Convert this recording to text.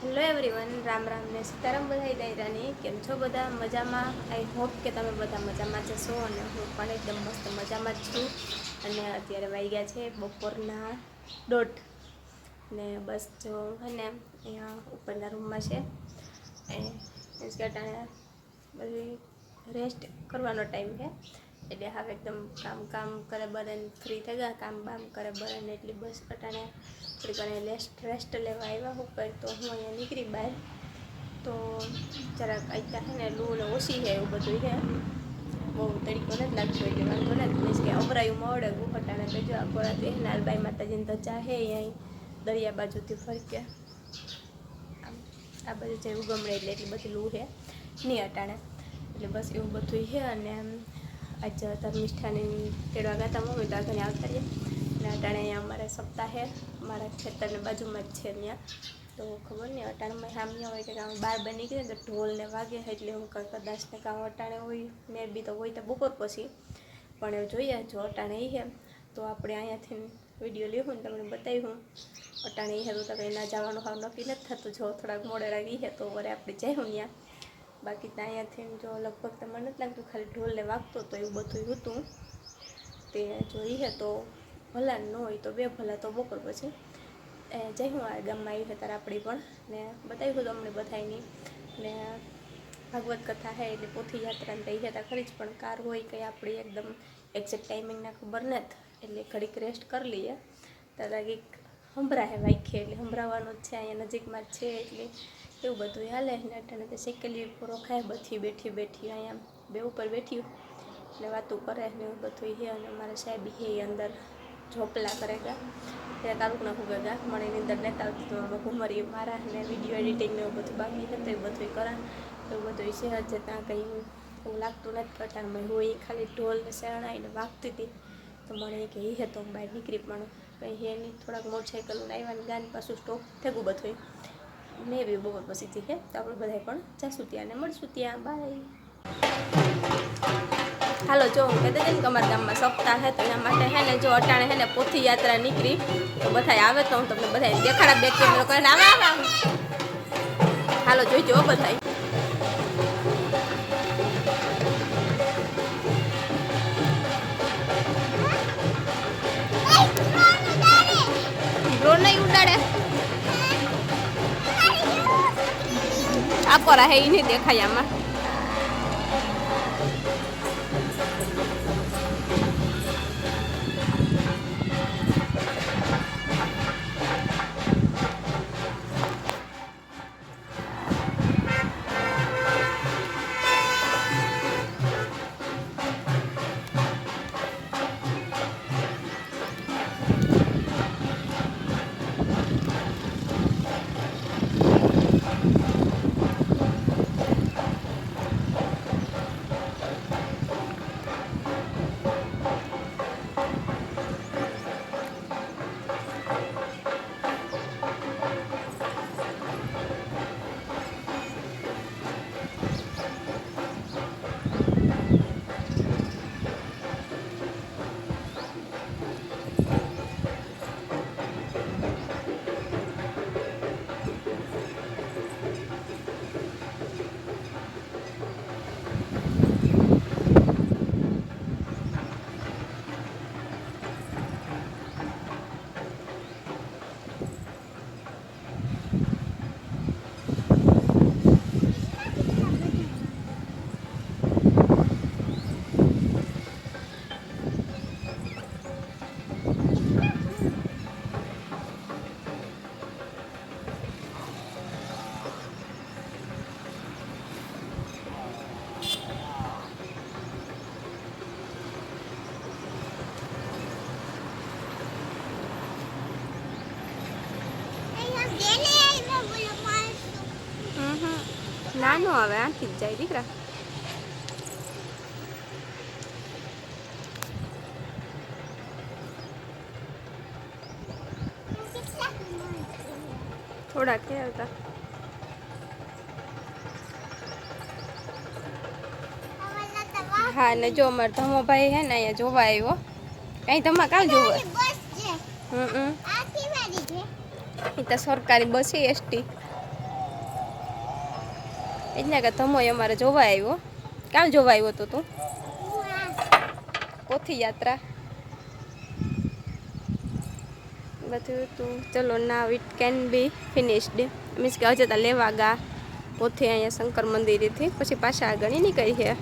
Hello everyone, Ram Ram ને સીતારામ બધાય દાયરાની કેમ છો બધા મજામાં? આઈ હોપ કે તમે બધા મજામાં જશો અને હું પણ એકદમ મસ્ત મજામાં જ છું. અને અત્યારે વાગ્યા છે બપોરના 1:30 ને બસ જો હે ને અહીંયા ઉપરના રૂમમાં છે એ મીન્સ બધી રેસ્ટ કરવાનો ટાઈમ છે એટલે હવે એકદમ કામ કરે બને ફ્રી થઈ ગયા, કામ બામ કરે બને એટલી બસ અટાણે થોડીક રેસ્ટ લેવા આવ્યા ઉપર. તો હું અહીંયા નીકળી બહાર તો જરાક અત્યારે છે ને લૂ ને ઓછી છે એવું બધું છે, બહુ તડકો નથી લાગતો એટલે વાંધો નથી. મીન્સ કે અવરાયું મળે ગુફટાણે તો જો આખો રાત નાલબાઈ માતાજીની ધજા છે અહીં દરિયા બાજુથી ફરકે આ બાજુ જે ઉગમડે એટલે એટલી બધી લૂ છે નહીં અટાણે એટલે બસ એવું બધું છે. અને આજ ધર્મિષ્ઠાની તેડવા ગયા હતા મમ્મી તો આગળ આવતા રહીએ અને અટાણે અહીંયા અમારે સપ્તાહ છે મારા ખેતરની બાજુમાં જ છે ત્યાં. તો ખબર નહીં અટાણમાં સામ્યા હોય કે કામ 12 બની ગયું તો ઢોલ ને વાગે એટલે હું કદાચ ને કામ અટાણે હોય મે બી તો હોય તો બપોર પછી પણ એવું જોઈએ જો અટાણે એ છે તો આપણે અહીંયાથી વિડીયો લેવું ને તમને બતાવ્યું અટાણે એ હતું તો કંઈ ના જવાનું હાવ નક્કી નથી થતું. જો થોડાક મોડે લાગી છે તો વરે આપણે જઈશું ત્યાં. બાકી તો અહીંયાથી જો લગભગ તો મને નથી લાગતું ખાલી ઢોલને વાગતો તો એવું બધું હતું તે જોઈએ તો ભલા ન હોય તો બે ભલા તો બપોર પછી જઈ હું આ ગામમાં આવી છે ત્યારે આપણી પણ ને બતાવ્યું અમને બધાની ને ભાગવત કથા છે એટલે પોથી યાત્રાને થઈ હતા ખરી જ પણ કાર હોય કંઈ આપણી એકદમ એક્ઝેક્ટ ટાઈમિંગના ખબર નથી એટલે ઘડીક રેસ્ટ કરી લઈએ ત્યારે કંઈક સંભળાય વાઈખે એટલે સંભળાવવાનું જ છે અહીંયા નજીકમાં જ છે એટલે એવું બધું હાલે ને અટાણે તો શેકેલી પૂરો ખાય બધી બેઠી અહીંયા બે ઉપર બેઠ્યું એટલે વાતું કરે ને એવું બધું છે. અને મારા સાહેબ છે એ અંદર ઝોપલા કરે ગયા ત્યારે તાલુકના ભૂગે ગયા મને એની અંદર નહોતા આવતી તો અમે ઘુમરી મારા ને વિડીયો એડિટિંગ ને એવું બધું બાકી હતું એવું બધું કરા એવું બધું છે જ ત્યાં કંઈ એવું લાગતું નથી કટાણમાં હોય ખાલી ઢોલ ને શરણાઈને વાગતી હતી તો મને કે એ હતો બહાર નીકળી પણ કંઈ હે નહીં. થોડાક મોટરસાઇકલ આવ્યા ગાન પાછું સ્ટોપ થયું બધું મેં બી બપોર પછીથી છે તો આપણે બધા પણ જઈશું ત્યાં ને મળશું ત્યાં. બાય. હાલો જો હું કહેતી હતી ને કે અમારા ગામમાં સપ્તાહ છે તો એના માટે છે ને જો અટાણે છે ને પોથી યાત્રા નીકળી તો બધા આવે તો હું તમને બધા દેખાડા બે ત્રણ લોકો આવે હાલો જોઈજો બધા. ડ્રોન નહીં ઉડાડે આપો રહે એ નહીં દેખાય આમાં. નાનો આવે આંખી જ જાય દીકરા. થોડા કે આવતા હા ને જો અમારે ધમોભાઈ હે ને અહીંયા જોવા આવ્યો. કઈ ધમા કાલ જોવા એ તો સરકારી બસ છે એસટી એટલે કે ધમોય અમારે જોવા આવ્યો. ક્યાં જોવા આવ્યો તો તું? પોથી યાત્રા બધું તું. ચલો now it can be finished. Means કે હજે તા લેવા ગા પોથી અહીંયા શંકર મંદિરેથી પછી પાછા આગળ નીકળી છે.